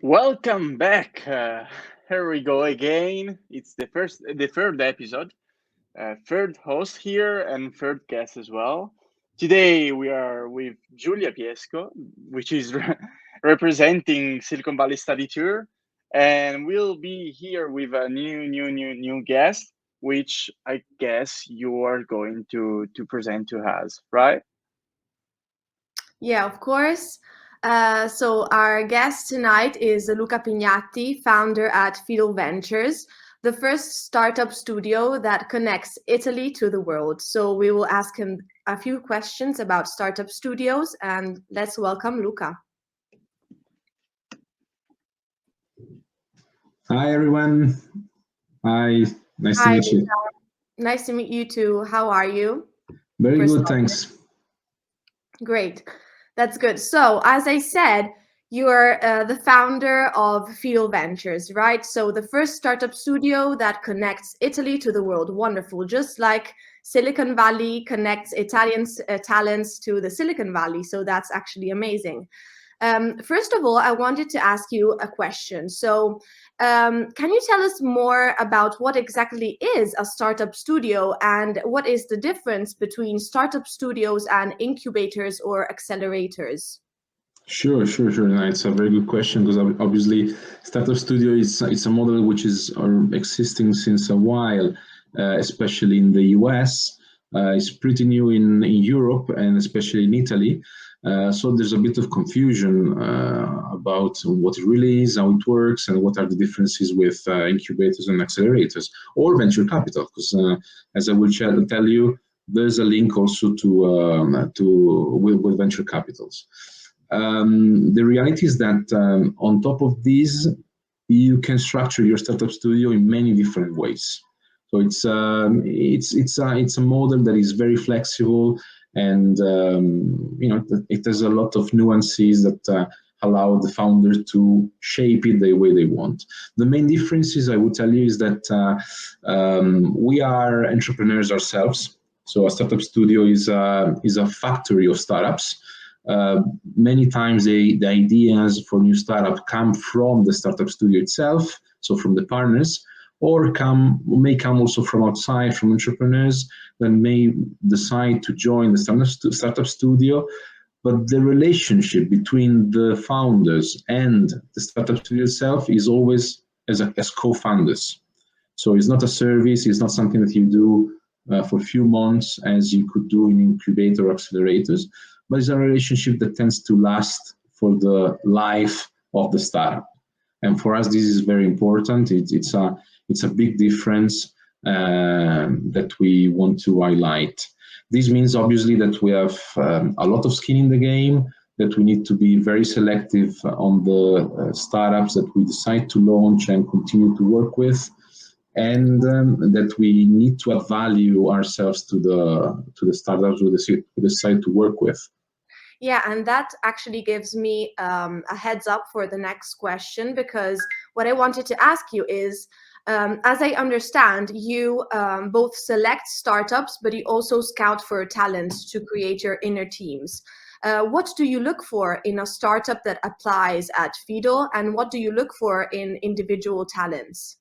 Welcome back. Here we go again. It's the third episode, third host here, and third guest as well. Today we are with Julia Piesco, which is representing Silicon Valley Study Tour, and we'll be here with a new guest, which I guess you are going to present to us, right? Yeah, of course. So our guest tonight is Luca Pignatti, founder at Feedel Ventures, the first startup studio that connects Italy to the world. So we will ask him a few questions about startup studios, and let's welcome Luca. Hi, everyone. Hi, nice to Hi, meet you. Luca. Nice to meet you too. How are you? Very First good, off. thanks. Great. That's good. So, as I said, you're the founder of Feedel Ventures, right? So, the first startup studio that connects Italy to the world. Wonderful. Just like Silicon Valley connects Italian talents to the Silicon Valley. So, that's actually amazing. First of all, I wanted to ask you a question. So, can you tell us more about what exactly is a startup studio and what is the difference between startup studios and incubators or accelerators? Sure. No, it's a very good question because obviously startup studio is it's a model which is existing since a while, especially in the US. It's pretty new in Europe and especially in Italy. So there's a bit of confusion about what it really is, how it works, and what are the differences with incubators and accelerators or venture capital. Because as I will tell you, there's a link also with venture capitals. The reality is that on top of these, you can structure your startup studio in many different ways. So it's a model that is very flexible, and it has a lot of nuances that allow the founder to shape it the way they want. The main differences I would tell you is that we are entrepreneurs ourselves. So a startup studio is a factory of startups. Many times the ideas for new startup come from the startup studio itself, so from the partners, or may come also from outside, from entrepreneurs that may decide to join the startup studio. But the relationship between the founders and the startup studio itself is always as co-founders. So it's not a service, it's not something that you do for a few months as you could do in incubator or accelerators, but it's a relationship that tends to last for the life of the startup. And for us, this is very important. It's a big difference that we want to highlight. This means obviously that we have a lot of skin in the game, that we need to be very selective on the startups that we decide to launch and continue to work with, and that we need to add value ourselves to the startups we decide to work with. Yeah, and that actually gives me a heads up for the next question, because what I wanted to ask you is, as I understand, you both select startups, but you also scout for talents to create your inner teams. What do you look for in a startup that applies at Feedel, and what do you look for in individual talents?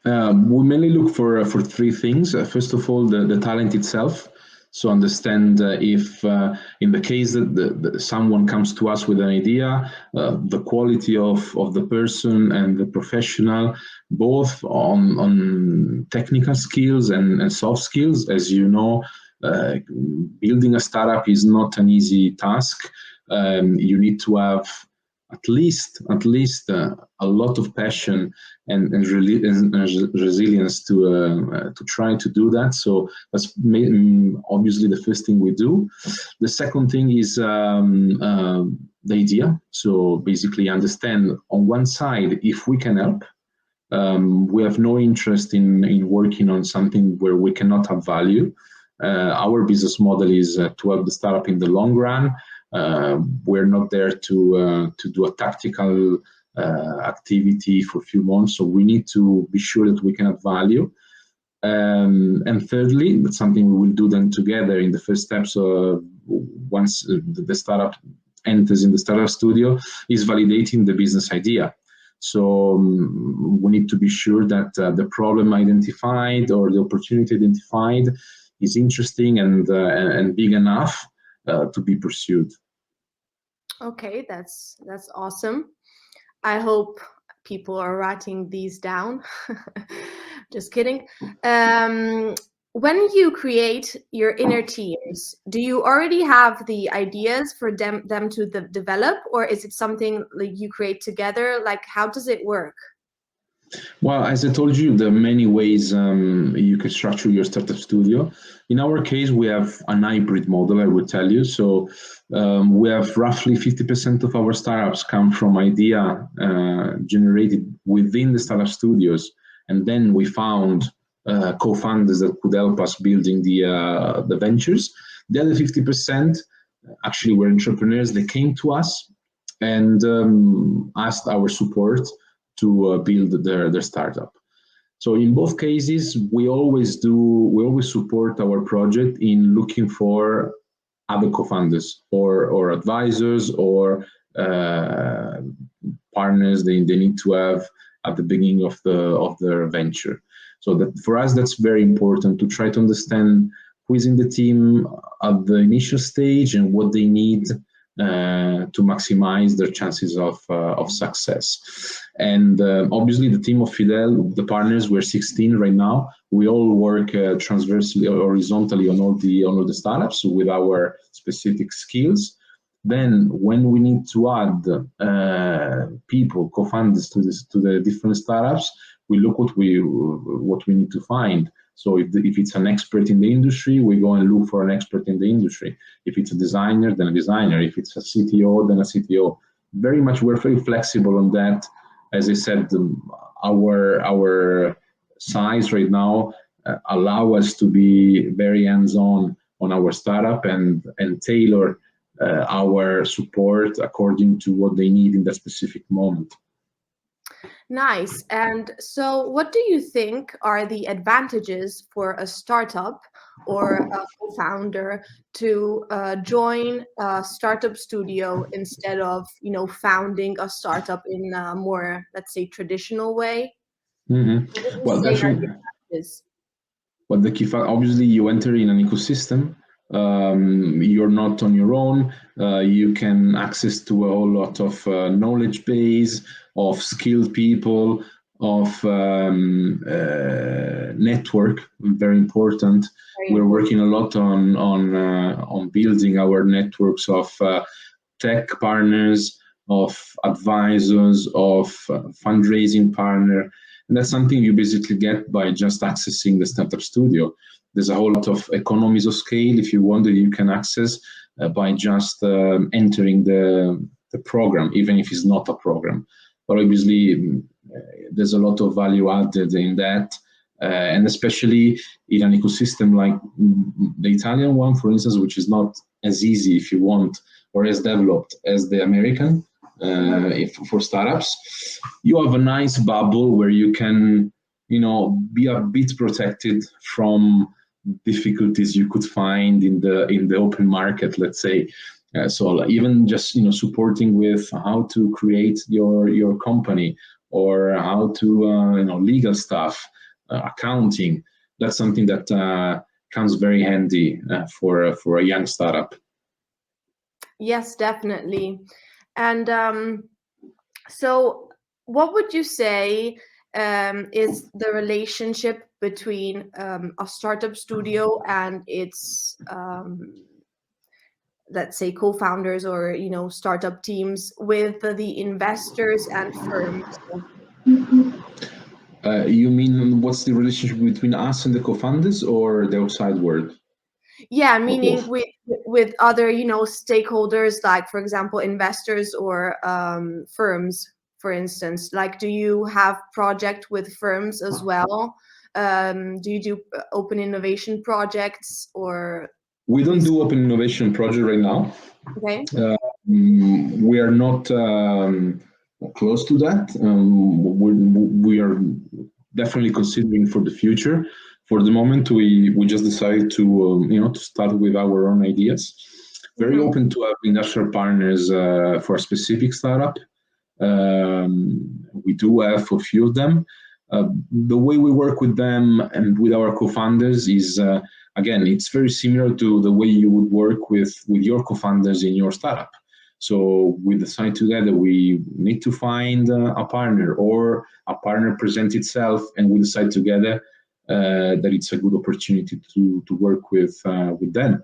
We mainly look for three things. First of all, the talent itself. So understand if, in the case that someone comes to us with an idea, the quality of the person and the professional, both on technical skills and soft skills. As you know, building a startup is not an easy task. You need to have at least a lot of passion and resilience to try to do that. So that's obviously the first thing we do. The second thing is the idea. So basically understand on one side if we can help. We have no interest in working on something where we cannot have value. Our business model is to help the startup in the long run. We're not there to do a tactical activity for a few months, so we need to be sure that we can add value. And thirdly, that's something we will do then together in the first steps. Once the startup enters in the startup studio is validating the business idea. So we need to be sure that the problem identified or the opportunity identified is interesting and big enough to be pursued. Okay, that's awesome. I hope people are writing these down. Just kidding. When you create your inner teams, do you already have the ideas for them to develop, or is it something like you create together? Like, how does it work? Well, as I told you, there are many ways you can structure your startup studio. In our case, we have an hybrid model, I would tell you. So we have roughly 50% of our startups come from idea generated within the startup studios. And then we found co-founders that could help us building the ventures. The other 50% actually were entrepreneurs. They came to us and asked our support to build their startup. So in both cases, we always support our project in looking for other co-founders or advisors or partners they need to have at the beginning of their venture. So that for us, that's very important to try to understand who is in the team at the initial stage and what they need to maximize their chances of success. And obviously the team of Feedel, the partners, we're 16 right now. We all work transversely or horizontally on all the startups with our specific skills. Then when we need to add people, co-founders to the different startups, we look what we need to find. So if it's an expert in the industry, we go and look for an expert in the industry. If it's a designer, then a designer. If it's a CTO, then a CTO. We're very flexible on that. As I said, our size right now allow us to be very hands-on on our startup and tailor our support according to what they need in that specific moment. Nice. And so what do you think are the advantages for a startup or a co-founder to join a startup studio instead of, founding a startup in a more, let's say, traditional way? Mm-hmm. Well, definitely. Well, the key fact, obviously, you enter in an ecosystem. You're not on your own. You can access to a whole lot of knowledge base, of skilled people, of network. Very important. We're working a lot on building our networks of tech partners, of advisors, of fundraising partner. And that's something you basically get by just accessing the startup studio. There's a whole lot of economies of scale, if you want, that you can access by just entering the program, even if it's not a program. But obviously, there's a lot of value added in that. And especially in an ecosystem like the Italian one, for instance, which is not as easy, if you want, or as developed as the American for startups, you have a nice bubble where you can, be a bit protected from difficulties you could find in the open market, let's say. So even just supporting with how to create your company or how to legal stuff, accounting, that's something that comes very handy for a young startup. Yes, definitely. And so what would you say is the relationship between a startup studio and its let's say co-founders or startup teams with the investors and firms? You mean what's the relationship between us and the co-founders or the outside world? Yeah, meaning with other stakeholders, like for example investors or firms, for instance. Like, do you have project with firms as well? Do you do open innovation projects or? We don't do open innovation project right now. Okay. We are not close to that. We are definitely considering for the future. For the moment, we just decided to to start with our own ideas. very open to have industrial partners for a specific startup. We do have a few of them. The way we work with them and with our co-founders is, again, it's very similar to the way you would work with your co-founders in your startup. So we decide together we need to find a partner, or a partner presents itself, and we decide together that it's a good opportunity to work with them.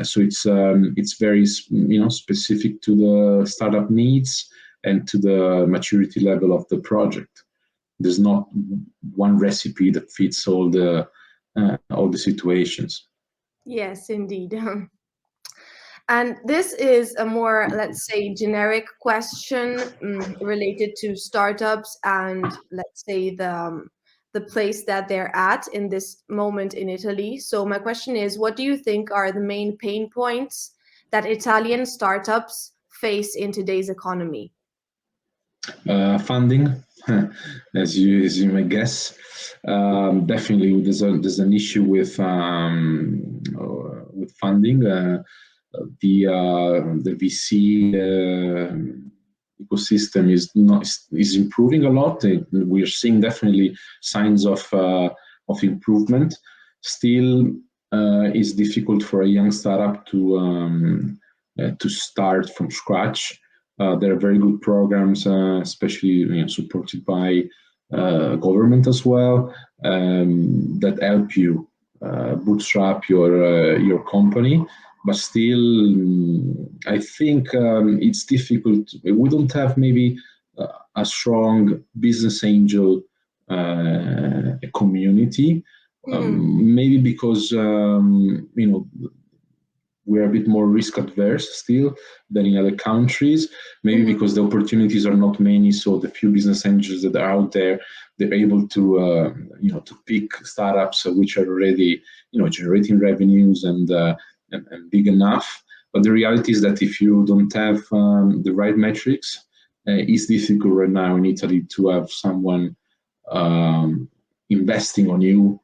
So it's very specific to the startup needs and to the maturity level of the project. There's not one recipe that fits all the situations. Yes, indeed. And this is a more, let's say, generic question related to startups and, let's say, the place that they're at in this moment in Italy. So my question is, what do you think are the main pain points that Italian startups face in today's economy? Funding, as you may guess. Definitely, there's an issue with funding. The VC ecosystem is improving a lot. We are seeing definitely signs of improvement. Still, it's difficult for a young startup to start from scratch. There are very good programs, especially supported by government as well, that help you bootstrap your company. But still, I think it's difficult. We don't have maybe a strong business angel community. Maybe because we're a bit more risk adverse still than in other countries. Maybe because the opportunities are not many, so the few business angels that are out there, they're able to to pick startups which are already generating revenues and big enough. But the reality is that if you don't have the right metrics, it's difficult right now in Italy to have someone investing on you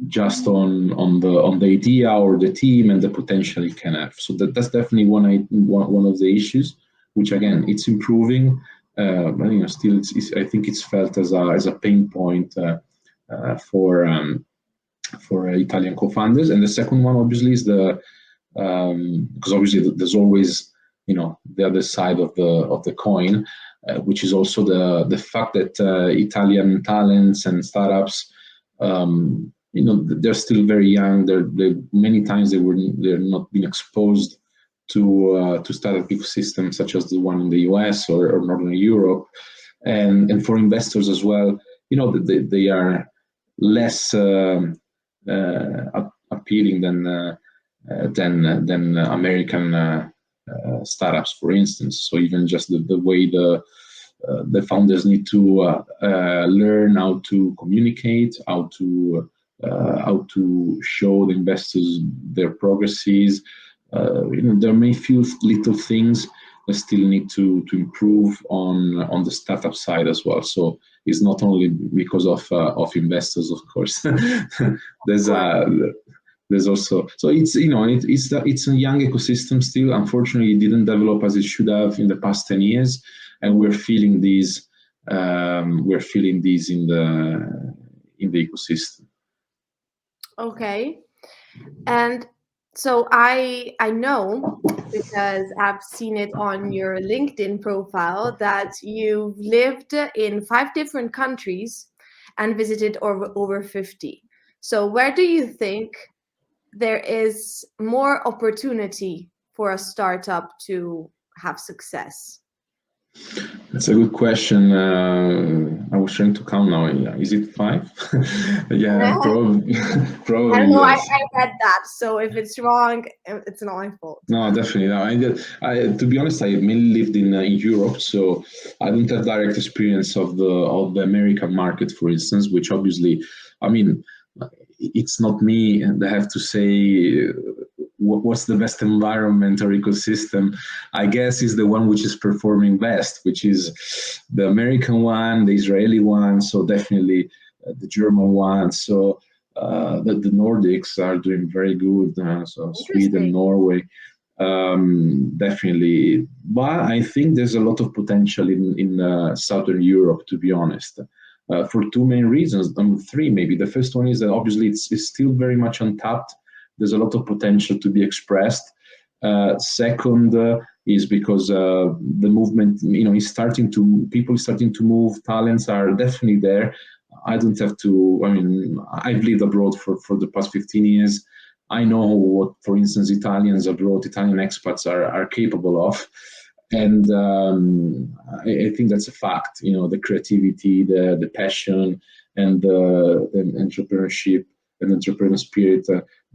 just on the idea or the team and the potential it can have. So that's definitely one of the issues, which again it's improving, but still I think it's felt as a pain point for Italian co-founders. And the second one obviously is because obviously there's always the other side of the coin, which is also the fact that Italian talents and startups, they're still very young. They're many times they're not been exposed to startup ecosystems such as the one in the US or Northern Europe, and for investors as well. They are less appealing than American startups, for instance. So even just the way the founders need to learn how to communicate, how to show the investors their progresses. There may few little things that still need to improve on the startup side as well. So it's not only because of investors, of course. There's also, so it's it's a young ecosystem still. Unfortunately, it didn't develop as it should have in the past 10 years, and we're feeling these in the ecosystem. Okay. And so I know, because I've seen it on your LinkedIn profile, that you've lived in 5 different countries and visited over 50. So where do you think there is more opportunity for a startup to have success? That's a good question. I was trying to count now. Is it 5? Yeah, probably. I don't know. Yes. I read that, so if it's wrong, it's not my fault. No, definitely. No, to be honest, I mainly lived in Europe, so I don't have direct experience of the American market, for instance. Which obviously, it's not me that have to say what's the best environment or ecosystem. I guess is the one which is performing best, which is the American one, the Israeli one, so definitely the German one. So the Nordics are doing very good. So Sweden, Norway. Definitely. But I think there's a lot of potential in Southern Europe, to be honest, for two main reasons. Three, maybe. The first one is that obviously it's still very much untapped. There's a lot of potential to be expressed. Second is because the movement, is starting to, people starting to move, talents are definitely there. I don't have to, I've lived abroad for the past 15 years. I know what, for instance, Italians abroad, Italian expats are capable of. And I think that's a fact, the creativity, the passion, and the entrepreneurship and entrepreneurial spirit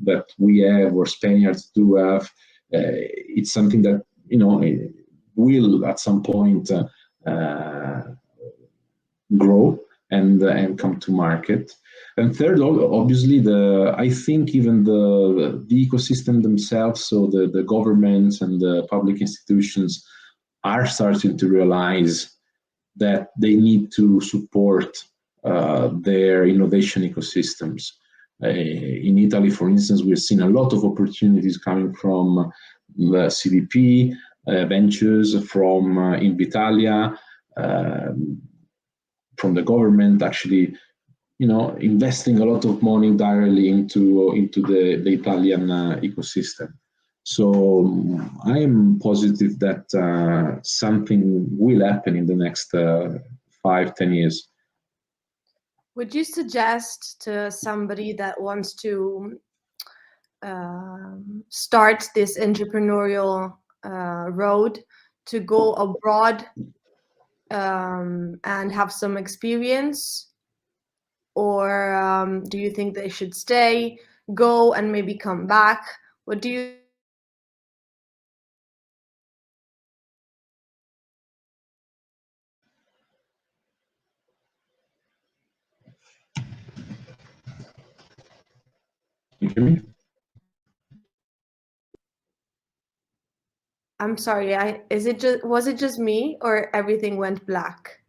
that we have, or Spaniards do have. It's something that, it will at some point grow and come to market. And third, obviously, I think even the ecosystem themselves, so the governments and the public institutions, are starting to realize that they need to support their innovation ecosystems. In Italy, for instance, we've seen a lot of opportunities coming from the CDP ventures, from Invitalia, from the government, actually, investing a lot of money directly into the Italian ecosystem. So I am positive that something will happen in the next 5-10 years. Would you suggest to somebody that wants to start this entrepreneurial road to go abroad and have some experience? Or do you think they should stay, go, and maybe come back? What do you You hear me? I'm sorry, was it just me, or everything went black?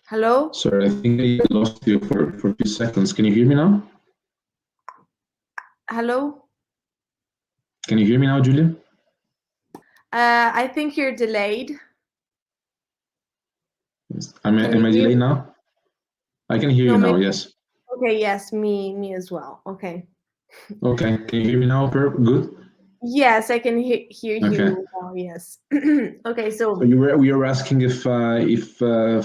Hello? Sorry, I think I lost you for a few seconds. Can you hear me now? Hello? Can you hear me now, Julia? I think you're delayed. Am I delayed now? I can hear you now, yes. Okay, yes, me as well. Okay. Okay, can you hear me now? Good? Yes, I can hear Okay. you now, yes. Okay, so we were asking if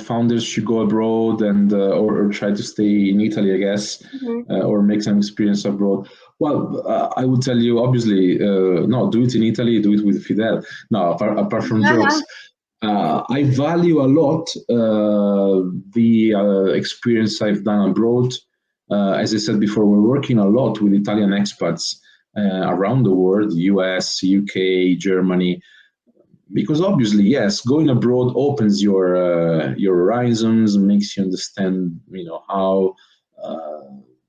founders should go abroad and or try to stay in Italy, I guess, or make some experience abroad. Well, I would tell you, obviously, no, do it in Italy, do it with Feedel. No, apart from jokes. I value a lot the experience I've done abroad. As I said before, we're working a lot with Italian expats around the world, US, UK, Germany, because obviously, yes, going abroad opens your horizons, makes you understand, how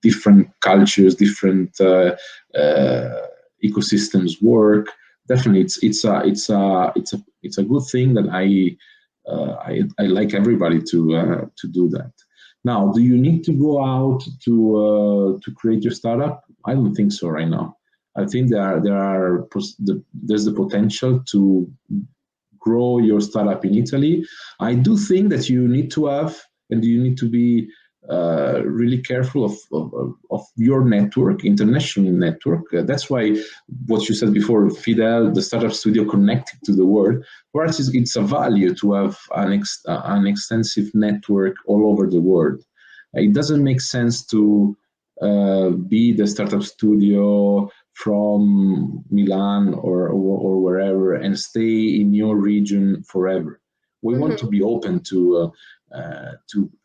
different cultures, different ecosystems work. Definitely, it's a good thing that I like everybody to do that. Now, do you need to go out to create your startup? I don't think so right now. I think there's the potential to grow your startup in Italy. I do think that you need to have, and you need to be really careful of your network, international network. That's why what you said before, Feedel, the startup studio connected to the world. For us, it's a value to have an extensive network all over the world. It doesn't make sense to be the startup studio from Milan or wherever and stay in your region forever. We want to be open to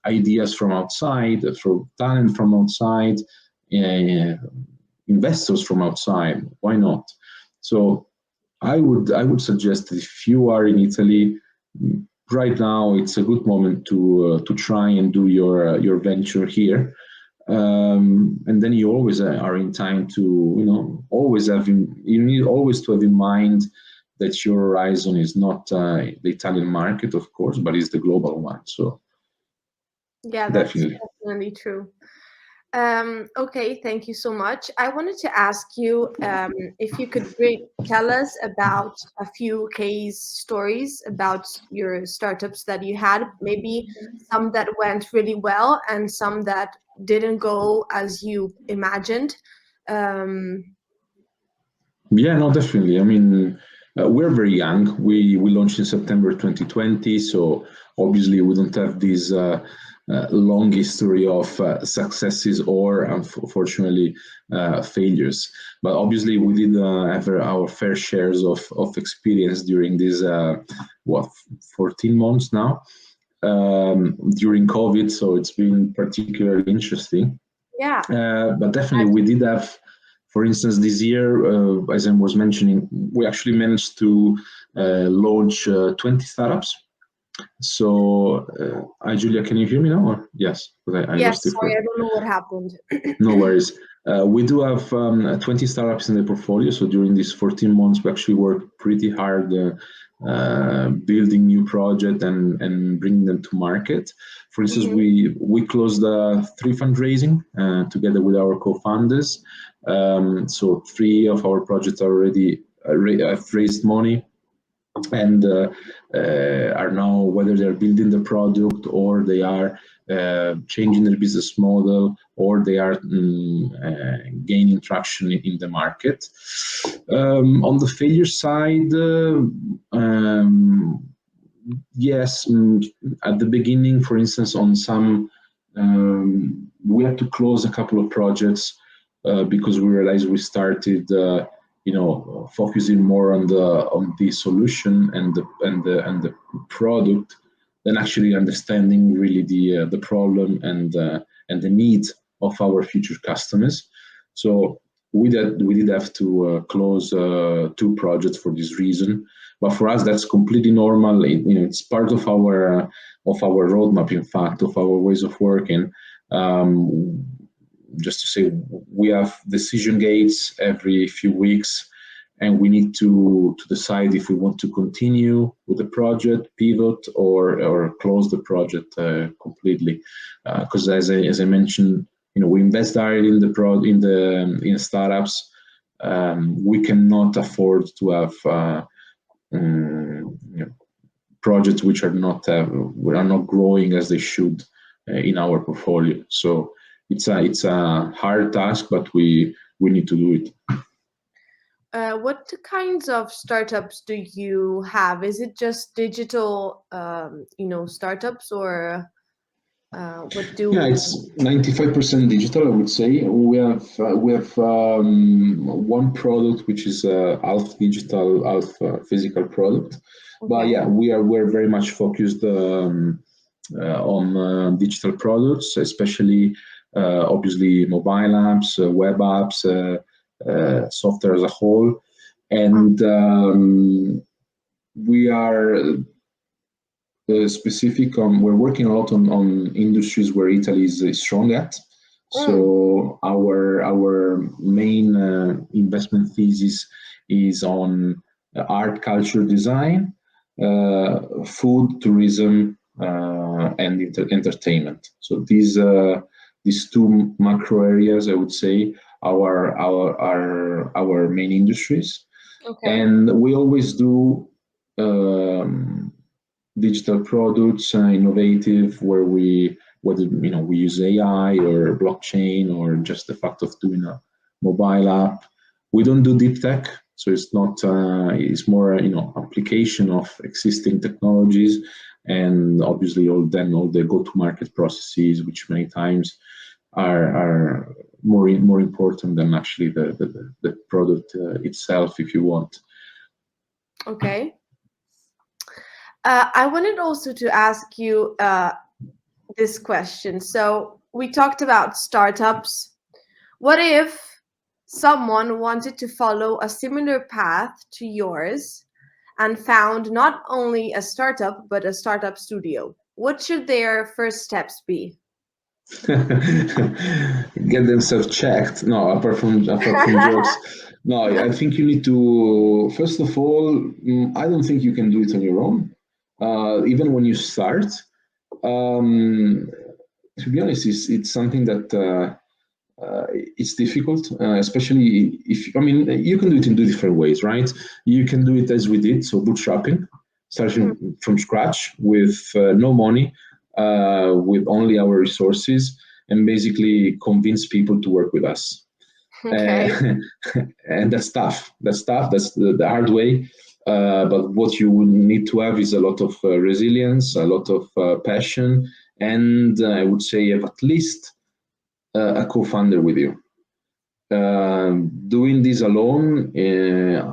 ideas from outside, from talent from outside, investors from outside. Why not? So I would suggest that if you are in Italy right now, it's a good moment to try and do your venture here. And then you always are in time to, you need always to have in mind that your horizon is not the Italian market, of course, but is the global one. So yeah, that's definitely definitely true. Okay, thank you so much. I wanted to ask you if you could tell us about a few case stories about your startups that you had, maybe some that went really well and some that didn't go as you imagined. Um, Yeah, no, definitely. I mean, we're very young. We launched in September 2020, so obviously we don't have this long history of successes or, unfortunately, failures. But obviously, we did have our fair shares of experience during these 14 months now during COVID. So it's been particularly interesting. yeah. But definitely, we did have, for instance, this year, as I was mentioning, we actually managed to launch 20 startups. So, hi, Julia, can you hear me now? Or? Yes, because I Yes, lost you sorry, for. I don't know what happened. No worries. We do have 20 startups in the portfolio. So during these 14 months, we actually worked pretty hard building new projects and bringing them to market. For instance, we closed 3 fundraising together with our co-founders. So 3 of our projects are already have raised money and are now, whether they're building the product or they are changing their business model or they are gaining traction in the market. On the failure side, yes, at the beginning, for instance, on some, we had to close a couple of projects because we realized we started focusing more on the solution and the product than actually understanding really the problem and the needs of our future customers. So we did have to close 2 projects for this reason. But for us, that's completely normal. It's part of our roadmap, in fact, of our ways of working. Just to say, we have decision gates every few weeks, and we need to decide if we want to continue with the project, pivot, or close the project completely. Because as I mentioned, we invest directly in startups. We cannot afford to have projects which are not growing as they should in our portfolio. So it's a hard task, but we need to do it. What kinds of startups do you have? Is it just digital, startups, or what do? Yeah, it's 95% digital, I would say. We have one product which is half digital, half physical product. But yeah, we're very much focused on digital products, especially obviously mobile apps, web apps, software as a whole, and we are specific on. We're working a lot on industries where Italy is strong at. So our main investment thesis is on art, culture, design, food, tourism, and entertainment. So these 2 macro areas, I would say, are our main industries. And we always do digital products, innovative, where whether we use AI or blockchain or just the fact of doing a mobile app. We don't do deep tech, so it's not. It's more application of existing technologies, and obviously all the go-to-market processes, which many times are more important than actually the product itself, if you want. Okay. I wanted also to ask you this question. So we talked about startups. What if someone wanted to follow a similar path to yours and found not only a startup, but a startup studio? What should their first steps be? Get themselves checked. No, apart from jokes. No, I think you need to, first of all, I don't think you can do it on your own. Even when you start, to be honest, it's something that it's difficult, especially if, I mean, you can do it in two different ways, right? You can do it as we did, so bootstrapping, starting from scratch with no money, with only our resources, and basically convince people to work with us. Okay. And that's tough. That's tough. That's the hard way. But what you would need to have is a lot of resilience, a lot of passion, and I would say have at least a co-founder with you. Doing this alone,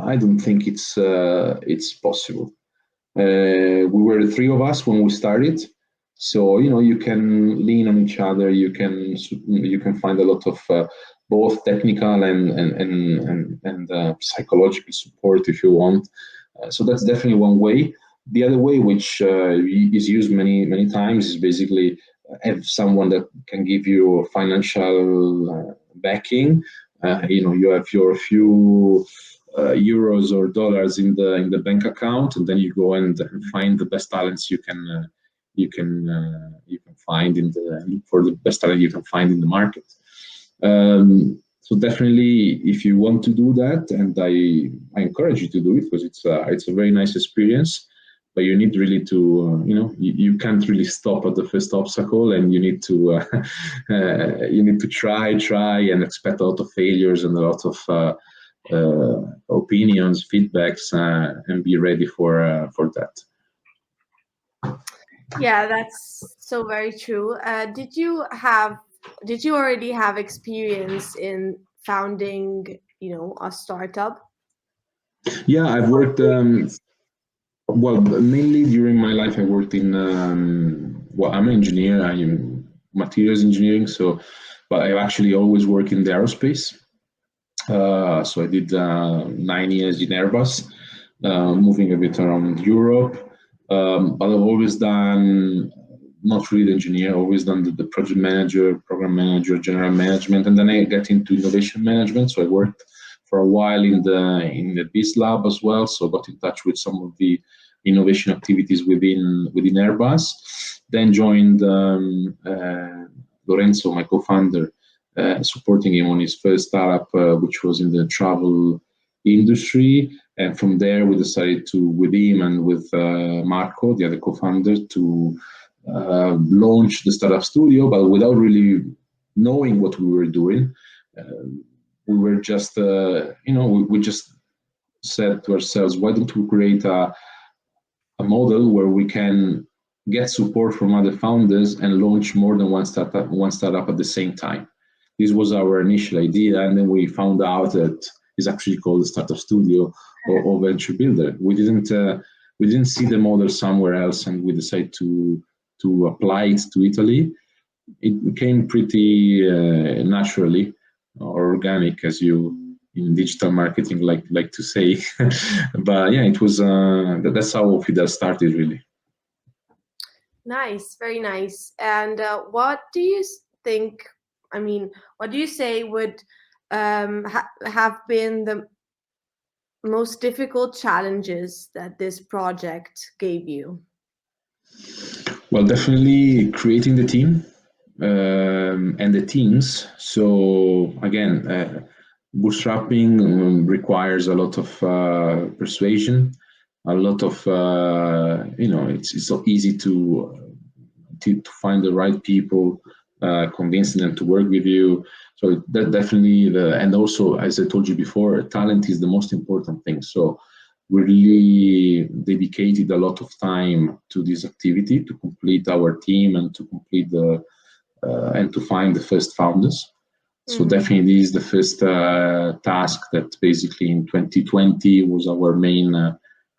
I don't think it's possible. We were the three of us when we started, so you can lean on each other. You can find a lot of both technical and psychological support if you want. So that's definitely one way. The other way, which is used many times, is basically have someone that can give you financial backing. You have your few euros or dollars in the bank account, and then you go and find the best talents you can find look for the best talent you can find in the market. So definitely, if you want to do that, and I encourage you to do it, because it's a very nice experience. But you need really to, you can't really stop at the first obstacle, and you need to try and expect a lot of failures and a lot of opinions, feedbacks, and be ready for that. Yeah, that's so very true. Did you already have experience in founding, a startup? Yeah, I've worked. Well, mainly during my life, I worked in. I'm an engineer. I am materials engineering. So, but I actually always work in the aerospace. So I did 9 years in Airbus, moving a bit around Europe. But I've always done not really the engineer. Always done the project manager, program manager, general management, and then I get into innovation management. So I worked for a while in the Biz Lab as well. So got in touch with some of the innovation activities within Airbus. Then joined Lorenzo, my co-founder, supporting him on his first startup, which was in the travel industry. And from there, we decided to, with him and with Marco, the other co-founder, to launch the startup studio, but without really knowing what we were doing. We were just, we just said to ourselves, why don't we create a model where we can get support from other founders and launch more than one startup at the same time. This was our initial idea, and then we found out that it's actually called the startup studio or venture builder. We didn't see the model somewhere else, and we decided to apply it to Italy. It came pretty naturally, or organic, as you in digital marketing like to say. But yeah, it was that's how Feedel started, really. Nice, very nice. And what do you think? I mean, what do you say would have been the most difficult challenges that this project gave you? Well, definitely creating the team and the teams. So again, bootstrapping requires a lot of persuasion, a lot of it's so easy to find the right people, convincing them to work with you. So that definitely and also, as I told you before, talent is the most important thing. So we really dedicated a lot of time to this activity to complete our team and to complete and to find the first founders. So definitely this is the first task that basically in 2020 was our main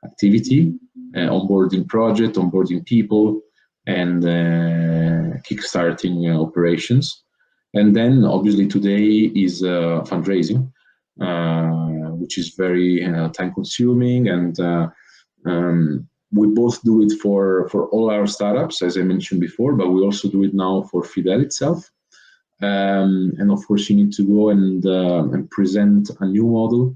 activity, onboarding project, onboarding people, and kickstarting operations. And then obviously today is fundraising, which is very time consuming, and we both do it for all our startups, as I mentioned before, but we also do it now for Feedel itself. And of course, you need to go and present a new model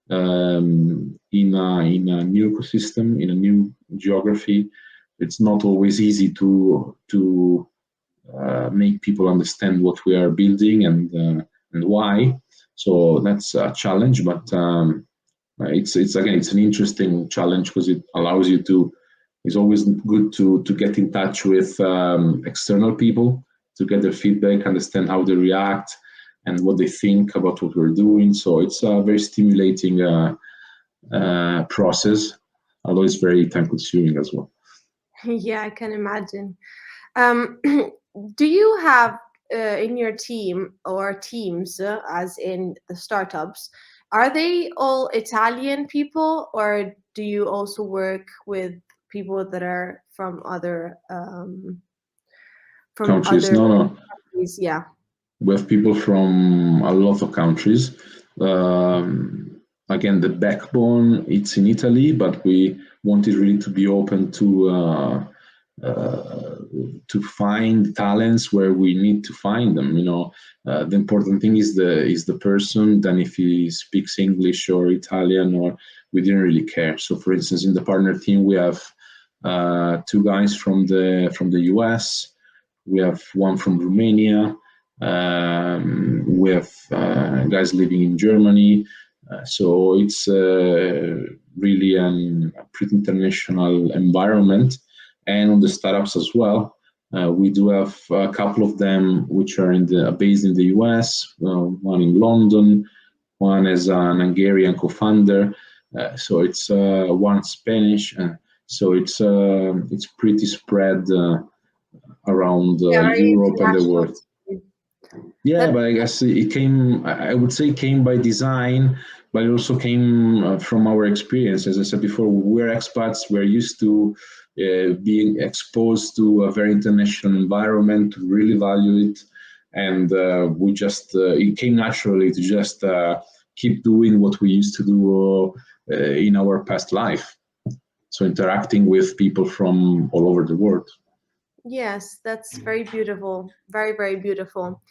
in a new ecosystem, in a new geography. It's not always easy to make people understand what we are building, and and why. So that's a challenge, but it's again, it's an interesting challenge because it allows you to. It's always good to get in touch with external people to get their feedback, understand how they react and what they think about what we're doing. So it's a very stimulating process, although it's very time consuming as well. Yeah, I can imagine. Um, do you have in your team or teams, as in the startups, are they all Italian people, or do you also work with people that are from other Countries? No. countries? Yeah. We have people from a lot of countries. Again, the backbone it's in Italy, but we wanted really to be open to find talents where we need to find them. The important thing is the person. Then if he speaks English or Italian, or we didn't really care. So, for instance, in the partner team, we have two guys from the US. We have one from Romania. We have guys living in Germany. So it's really a pretty international environment. And on the startups as well, we do have a couple of them which are based in the US, one in London, one as an Hungarian co-founder. So it's one Spanish. So it's pretty spread around Europe and the world. Yeah, but I guess it came, I would say, came by design, but it also came from our experience. As I said before, we're expats. We're used to being exposed to a very international environment, to really value it. And we just, it came naturally to just keep doing what we used to do in our past life. So interacting with people from all over the world. Yes, that's very beautiful. Very, very beautiful.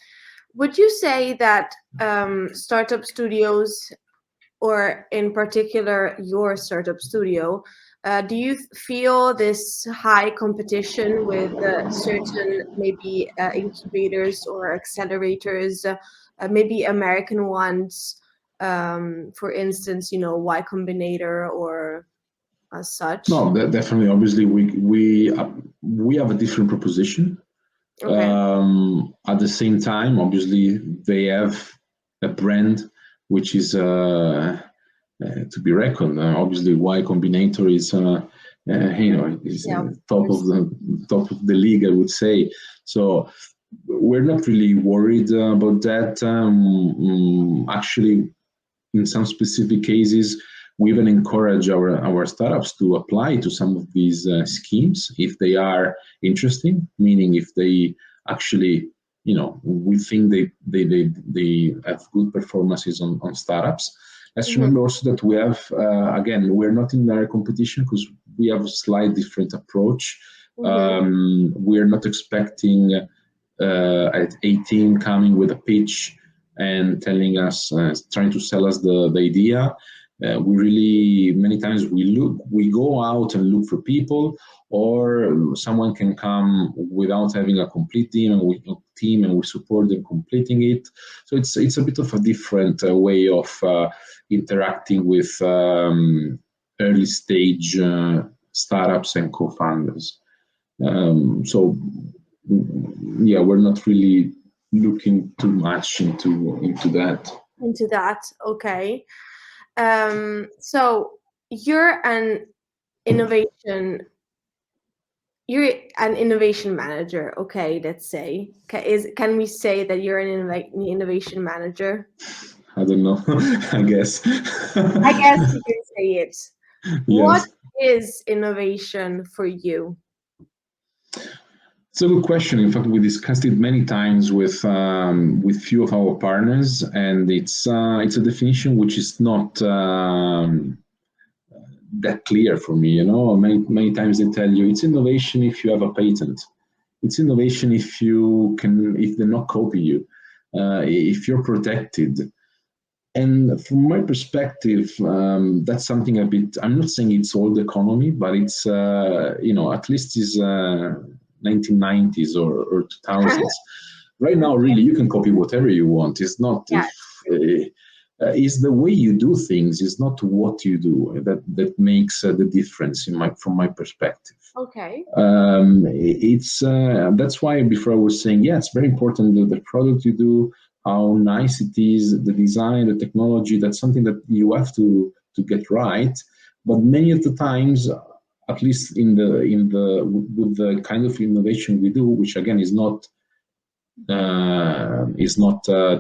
Would you say that startup studios, or in particular your startup studio, do you feel this high competition with certain maybe incubators or accelerators, maybe American ones, for instance, Y Combinator or as such? No, definitely. Obviously, we have a different proposition. Okay. At the same time, obviously, they have a brand which is to be reckoned. Obviously, Y Combinator is is top of the league, I would say. So we're not really worried about that. Actually, in some specific cases, we even encourage our startups to apply to some of these schemes if they are interesting, meaning if they actually, we think they have good performances on startups. Let's remember also that we have, again, we're not in direct competition because we have a slight different approach. We're not expecting at a team coming with a pitch and telling us, trying to sell us the idea. We really, many times we go out and look for people, or someone can come without having a complete team, and we support them completing it. So it's a bit of a different way of interacting with early stage startups and co-founders. So yeah, we're not really looking too much into that. Into that, okay. So you're an innovation manager, okay, let's say. Can we say that you're an innovation manager? I don't know. I guess. I guess you can say it. Yes. What is innovation for you? It's a good question. In fact, we discussed it many times with few of our partners, and it's a definition which is not that clear for me. Many times they tell you it's innovation if you have a patent. It's innovation if they not copy you, if you're protected. And from my perspective, that's something a bit. I'm not saying it's old economy, but it's at least it's 1990s or 2000s. Right now, really, you can copy whatever you want. It's not Yeah. if it's the way you do things. It's not what you do that makes the difference from my perspective. Okay. It's that's why before I was saying, yeah, it's very important that the product you do, how nice it is, the design, the technology. That's something that you have to get right. But many of the times, at least in the with the kind of innovation we do, which again is not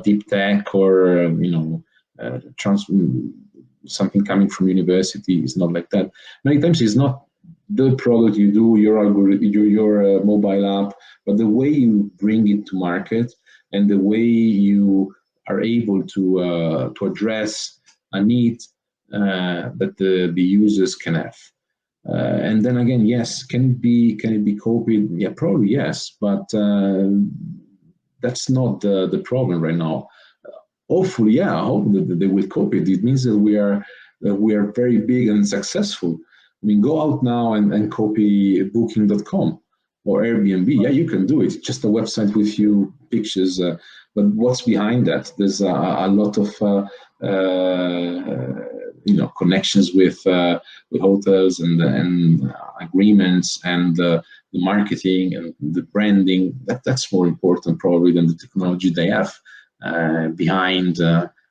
deep tech or something coming from university. It's not like that. Many times it's not the product you do, your algorithm, your mobile app, but the way you bring it to market and the way you are able to address a need that the users can have. And then again, yes, can it be copied? Yeah, probably yes, but that's not the problem right now. Hopefully, yeah, I hope that they will copy it. It means that we are very big and successful. I mean, go out now and copy Booking.com or Airbnb. Yeah, you can do it. It's just a website with few pictures. But what's behind that? There's a lot of connections with hotels and agreements and the marketing and the branding. That's more important probably than the technology they have behind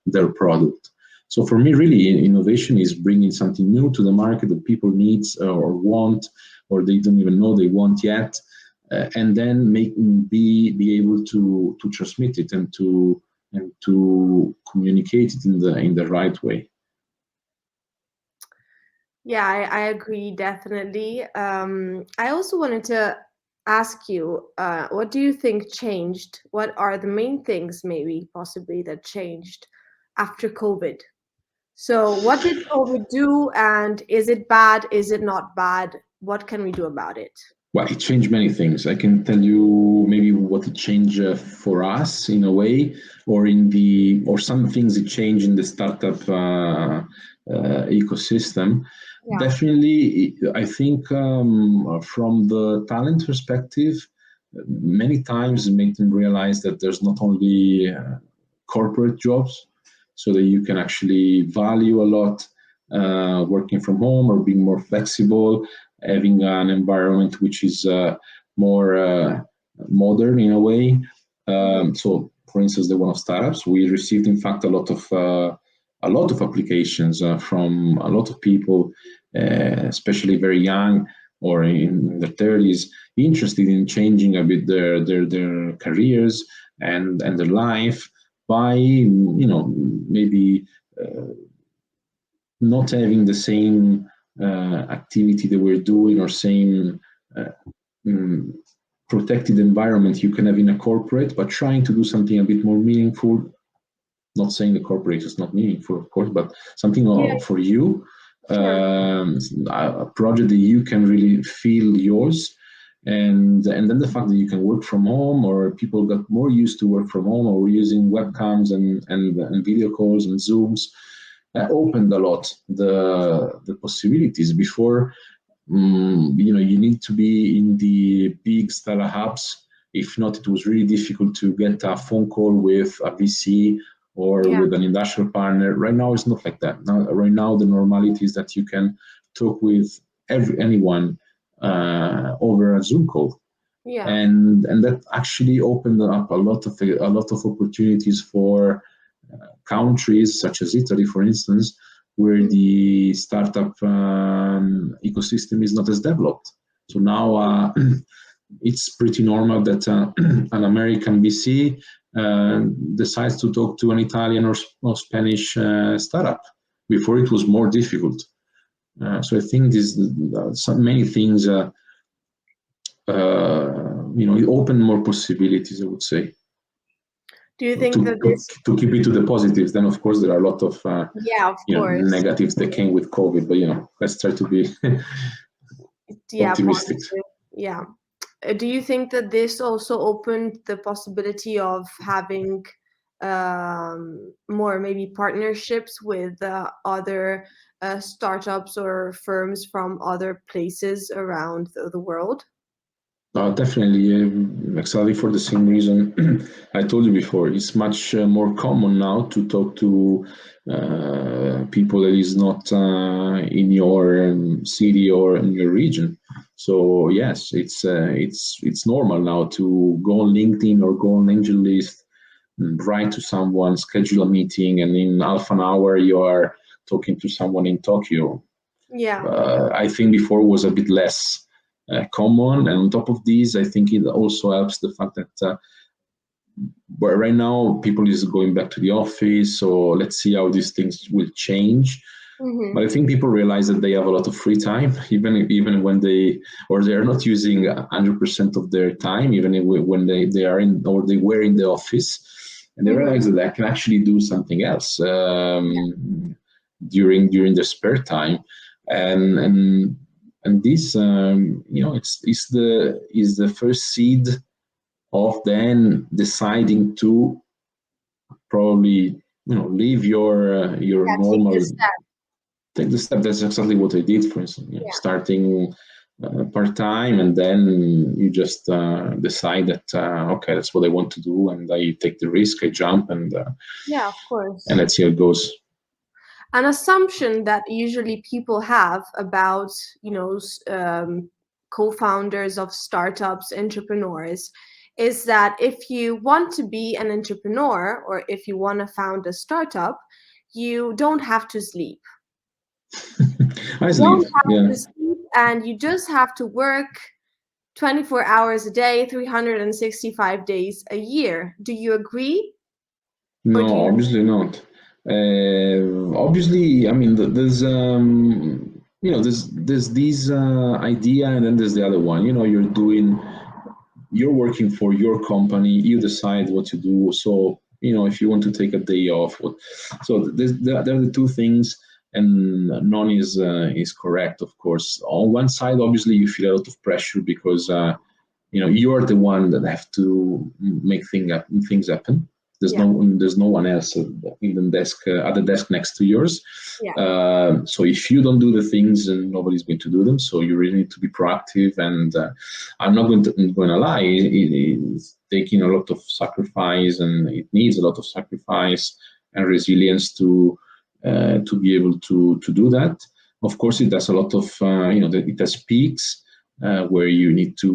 their product. So for me, really, innovation is bringing something new to the market that people need or want, or they don't even know they want yet, and then be able to transmit it and to communicate it in the right way. Yeah, I agree definitely. I also wanted to ask you, what do you think changed? What are the main things maybe possibly that changed after COVID? So what did COVID do, and is it bad? Is it not bad? What can we do about it? Well, it changed many things. I can tell you maybe what it changed for us in a way, or some things it changed in the startup ecosystem. Yeah. Definitely, I think from the talent perspective, many times make them realize that there's not only corporate jobs, so that you can actually value a lot working from home or being more flexible, having an environment which is more modern in a way. So, for instance, the one of startups, we received, in fact, a lot of applications from a lot of people, especially very young or in their 30s, interested in changing a bit their careers and their life by maybe not having the same activity that we're doing or same mm, protected environment you can have in a corporate, but trying to do something a bit more meaningful. Not saying the corporate is not meaningful, of course, but something Yeah, for you, sure. a project that you can really feel yours. And then the fact that you can work from home, or people got more used to work from home, or we're using webcams and video calls and Zooms, opened a lot the possibilities. Before, you need to be in the big startup hubs. If not, it was really difficult to get a phone call with a VC or Yeah, with an industrial partner. Right now, it's not like that. Right now, the normality is that you can talk with anyone over a Zoom call, yeah, and that actually opened up a lot of opportunities for countries such as Italy, for instance, where the startup ecosystem is not as developed. So now it's pretty normal that an American VC decides to talk to an Italian or Spanish startup. Before it was more difficult. So I think many things, it opened more possibilities, I would say. do you To, think that to, this, to keep it to the positives, then of course there are a lot of yeah, of course, negatives that came with COVID, but let's try to be yeah, optimistic. positive, yeah. Do you think that this also opened the possibility of having more maybe partnerships with other startups or firms from other places around the world? Definitely, exactly for the same reason I told you before. It's much more common now to talk to people that is not in your city or in your region. So yes, it's normal now to go on LinkedIn or go on Angel List, write to someone, schedule a meeting, and in half an hour you are talking to someone in Tokyo. Yeah. I think before was a bit less common. And on top of this, I think it also helps the fact that but right now people is going back to the office. So let's see how these things will change. Mm-hmm. But I think people realize that they have a lot of free time, even when they are not using 100% of their time, even when they are in or they were in the office, and they realize that they can actually do something else during their spare time, and this is the first seed of then deciding to probably leave your Yeah, take normal, this step. take the step. That's exactly what I did, for instance, Yeah. starting part-time, and then you just decide that okay, that's what I want to do, and I take the risk, I jump, Yeah, of course. and let's see how it goes. An assumption that usually people have about, co-founders of startups, entrepreneurs, is that if you want to be an entrepreneur or if you want to found a startup, you don't have to sleep. I You sleep, don't have yeah. to sleep, and you just have to work 24 hours a day, 365 days a year. Do you agree? Or do No, you? obviously not. Obviously, I mean, there's there's this idea, and then there's the other one. You're working for your company. You decide what to do. So if you want to take a day off, so there are the two things, and none is correct. Of course, on one side, obviously, you feel a lot of pressure because you're the one that have to make things happen. Yeah. There's no one else in the desk at the desk next to yours. Yeah. So if you don't do the things, nobody's going to do them. So you really need to be proactive. And I'm not going to lie, it's taking a lot of sacrifice, and it needs a lot of sacrifice and resilience to be able to do that. Of course, it does a lot of it has peaks where you need to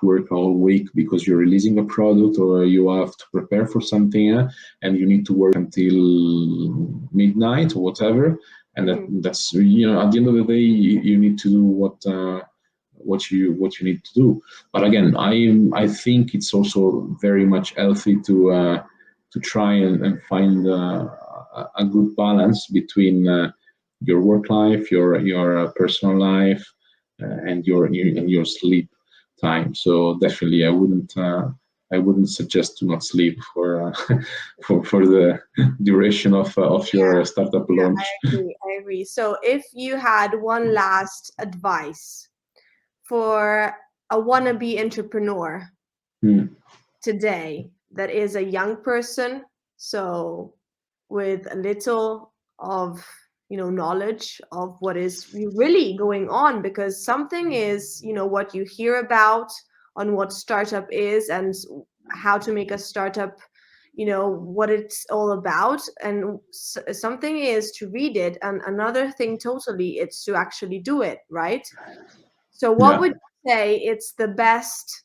work all week because you're releasing a product or you have to prepare for something, and you need to work until midnight or whatever. And that's at the end of the day, you need to do what you need to do. But again, I think it's also very much healthy to try and find a good balance between your work life, your personal life, and your sleep time. So definitely, I wouldn't suggest to not sleep for for the duration of your startup launch. I agree. So if you had one last advice for a wannabe entrepreneur today that is a young person, so with a little of knowledge of what is really going on, because something is what you hear about on what startup is and how to make a startup, what it's all about, and something is to read it, and another thing totally it's to actually do it, right? So what would you say it's the best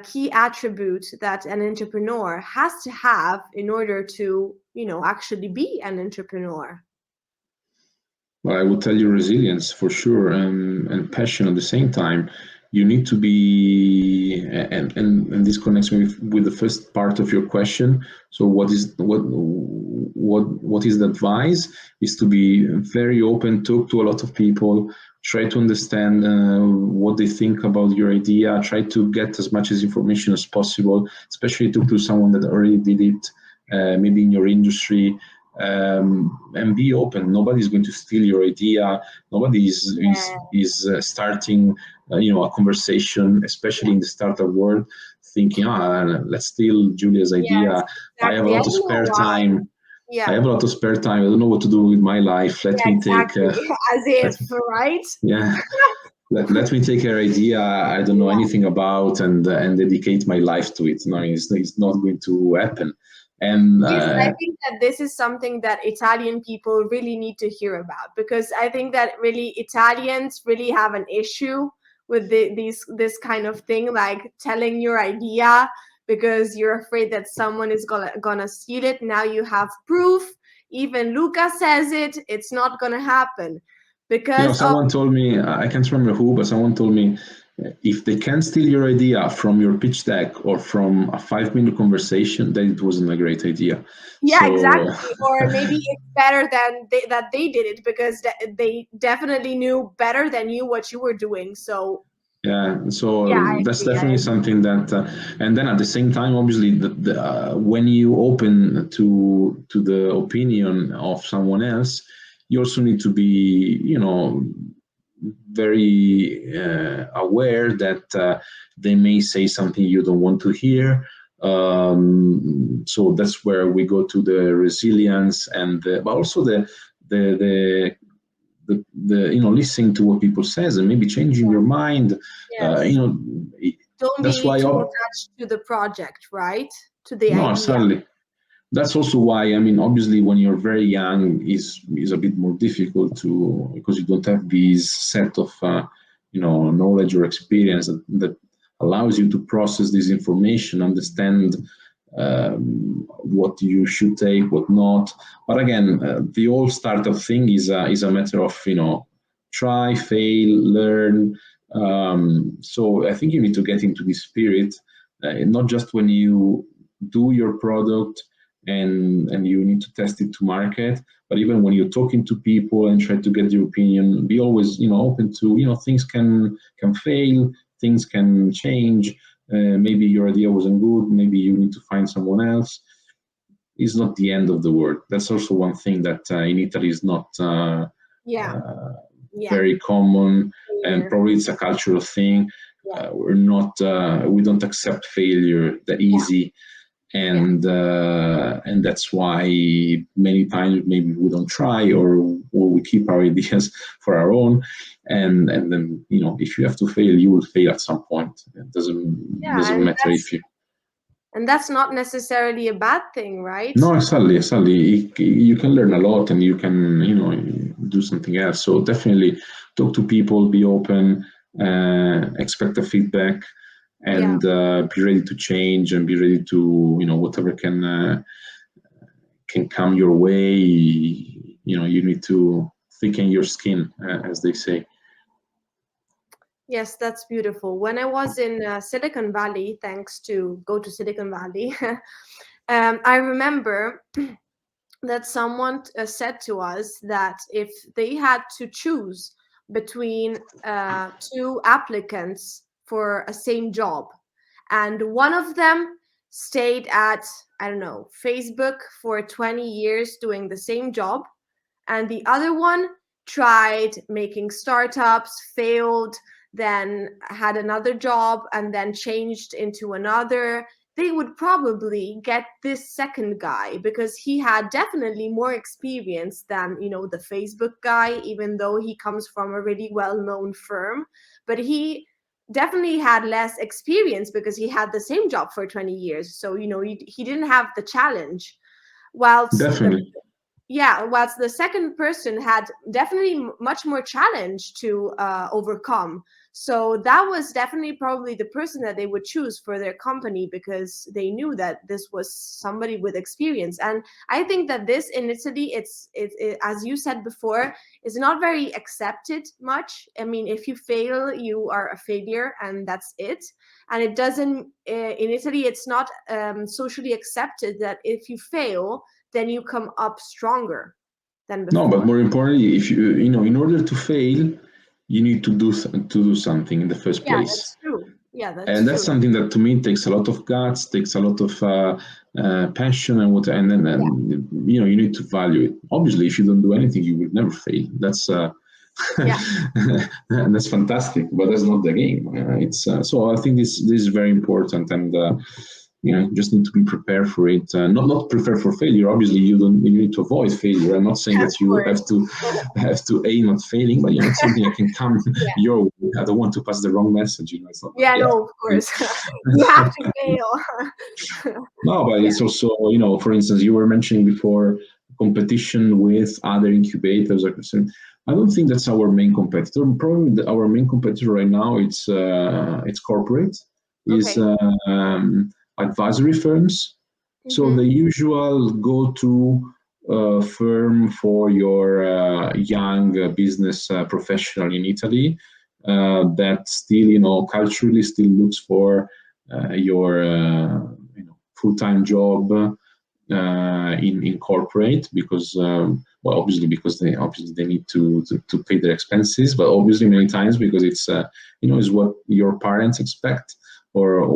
key attribute that an entrepreneur has to have in order to actually be an entrepreneur? Well, I would tell you resilience for sure, and passion at the same time. You need to be, and this connects me with the first part of your question. So, what is the advice? Is to be very open, talk to a lot of people, try to understand what they think about your idea, try to get as much as information as possible, especially talk to someone that already did it, maybe in your industry. And be open. Nobody's going to steal your idea. Nobody is starting a conversation, especially in the startup world, thinking, let's steal Julia's idea. I have a Exactly. I lot of don't know spare why. time. Yeah. I have a lot of spare time. I don't know what to do with my life. Let me take. Exactly. As if, right? Yeah. let me take her idea I don't know anything about and dedicate my life to it. No, it's not going to happen. And Yes, I think that this is something that Italian people really need to hear about, because I think that really Italians really have an issue with this kind of thing, like telling your idea because you're afraid that someone is gonna steal it. Now you have proof. Even Luca says it. It's not gonna happen because of someone told me, I can't remember who, but someone told me if they can steal your idea from your pitch deck or from a 5-minute conversation, then it wasn't a great idea. yeah, So exactly. Or maybe it's better than that they did it because they definitely knew better than you what you were doing. So yeah, yeah, so I that's agree. I definitely agree. something that, and then at the same time, obviously, when you open to the opinion of someone else, you also need to be, very aware that they may say something you don't want to hear. So that's where we go to the resilience but also the listening to what people says and maybe changing your mind. Yes. Don't That's be why. too attached to the project, right? To the No, idea. sadly. That's also why, I mean, obviously, when you're very young, is a bit more difficult to because you don't have these set of knowledge or experience that allows you to process this information, understand what you should take, what not. But again, the whole startup thing is a matter of try, fail, learn. So I think you need to get into this spirit, not just when you do your product and you need to test it to market, but even when you're talking to people and try to get their opinion, be always open to things can fail, things can change. Maybe your idea wasn't good, maybe you need to find someone else. It's not the end of the world. That's also one thing that in Italy is not Yeah. Yeah. very common, and Failure. probably it's a cultural thing. Yeah. We don't accept failure that Yeah. easy, Yeah. and that's why many times maybe we don't try, or we keep our ideas for our own, and then if you have to fail, you will fail at some point. It Yeah. doesn't matter if you. And that's not necessarily a bad thing, right? No, exactly. You can learn a lot, and you can do something else. So definitely talk to people, be open, expect the feedback, Yeah. and be ready to change, and be ready to whatever can come your way. You need to thicken your skin, as they say. Yes, that's beautiful. When I was in Silicon Valley, thanks to go to Silicon Valley, I remember that someone said to us that if they had to choose between two applicants for a same job, and one of them stayed at, I don't know, Facebook for 20 years doing the same job, and the other one tried making startups, failed, then had another job, and then changed into another, they would probably get this second guy because he had definitely more experience than the Facebook guy, even though he comes from a really well-known firm. But he definitely had less experience because he had the same job for 20 years, so he didn't have the challenge, whilst the Definitely. yeah, whilst the second person had definitely much more challenge to overcome. So that was definitely probably the person that they would choose for their company because they knew that this was somebody with experience. And I think that this in Italy, as you said before, is not very accepted much. I mean, if you fail, you are a failure, and that's it. And it doesn't in Italy, it's not socially accepted that if you fail, then you come up stronger than No, but before. more importantly, if in order to fail, you need to do something in the first Yeah, place. that's true. Yeah, And that's that's true. something that to me takes a lot of guts, takes a lot of passion, and then Yeah, you need to value it. Obviously, if you don't do anything, you will never fail. That's yeah, that's fantastic, but that's not the game. It's so I think this is very important, and you just need to be prepared for it. Not prepare for failure. Obviously, you need to avoid failure. I'm not saying that you have to aim at failing, but it's something that can come your way. I don't want to pass the wrong message. It's not. No, of course. You have to fail. No, but it's also, for instance, you were mentioning before competition with other incubators. I don't think that's our main competitor. Probably our main competitor right now it's corporate, is advisory firms. So the usual go-to firm for your young business professional in Italy that still, culturally still looks for your full-time job in corporate, because obviously because they need to pay their expenses, but obviously many times because it's is what your parents expect, or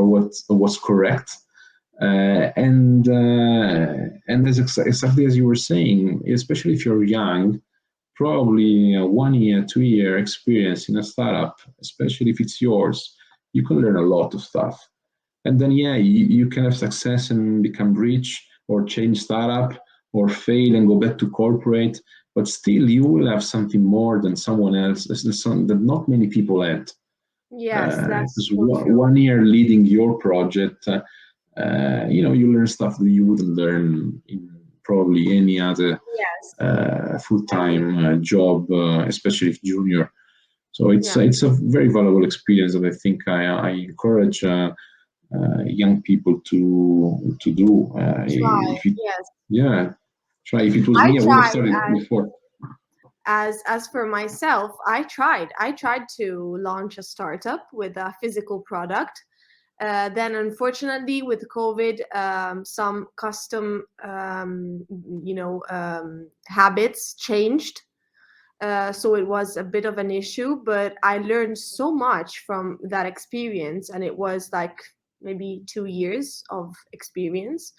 what's correct. And as exactly as you were saying, especially if you're young, probably 1 year, 2 year experience in a startup, especially if it's yours, you can learn a lot of stuff. And then, you can have success and become rich, or change startup, or fail and go back to corporate. But still, you will have something more than someone else, that not many people had. Yes, that's so 1 year leading your project, you learn stuff that you wouldn't learn in probably any other full-time job, especially if junior. So it's a very valuable experience that I think I encourage young people to do. Try. Try. If it was me, I would have started before. As for myself, I tried to launch a startup with a physical product. Then unfortunately with COVID, some custom habits changed. So it was a bit of an issue, but I learned so much from that experience, and it was like maybe 2 years of experience,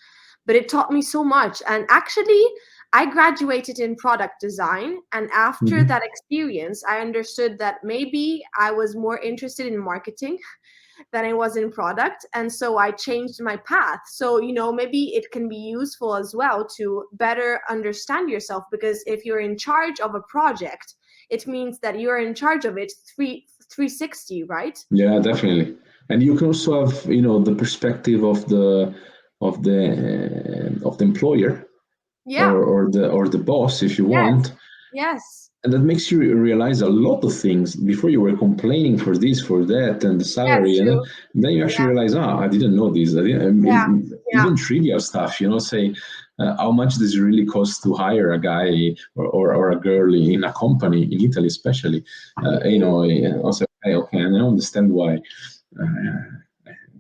but it taught me so much. And actually, I graduated in product design, and after that experience, I understood that maybe I was more interested in marketing than I was in product, and so I changed my path. So maybe it can be useful as well to better understand yourself, because if you're in charge of a project, it means that you're in charge of it 360, right? Yeah, definitely. And you can also have the perspective of the employer, or the boss, if you want. Yes. And that makes you realize a lot of things. Before you were complaining for this, for that, and the salary, and then you actually realize, I didn't know this. Even trivial stuff, say, how much does it really cost to hire a guy or a girl in a company, in Italy especially? Also, okay, and I understand why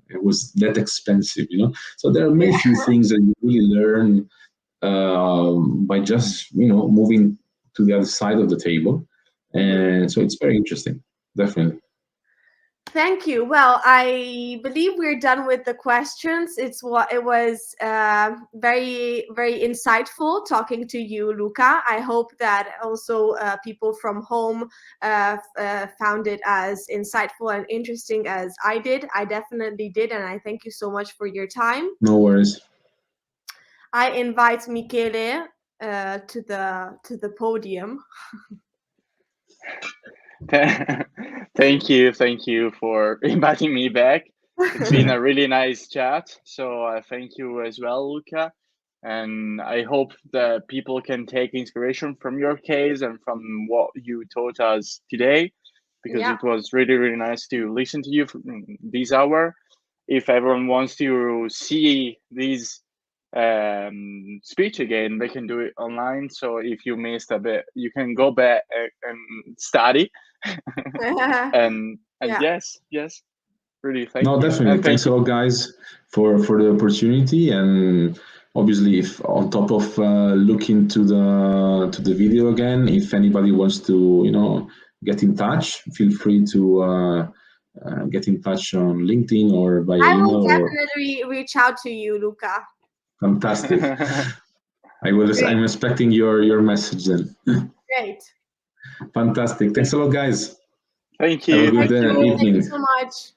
it was that expensive, So there are many few things that you really learn by just, moving to the other side of the table. And so it's very interesting, definitely. Thank you. Well, I believe we're done with the questions. It was very, very insightful talking to you, Luca. I hope that also people from home found it as insightful and interesting as I did. I definitely did, and I thank you so much for your time. No worries. I invite Michele to the podium. Thank you for inviting me back. It's been a really nice chat. So thank you as well, Luca. And I hope that people can take inspiration from your case and from what you taught us today, because it was really, really nice to listen to you for this hour. If everyone wants to see this speech again, they can do it online. So if you missed a bit, you can go back and study. and yes, really thank you. Definitely. And thanks a lot, guys, for the opportunity. And obviously, if on top of looking to the video again, if anybody wants to get in touch, feel free to get in touch on LinkedIn or via email. I will definitely reach out to you, Luca. Fantastic. I'm expecting your message then. Great. Fantastic. Thanks a lot, guys. Thank you. Have a good evening. Thank you so much.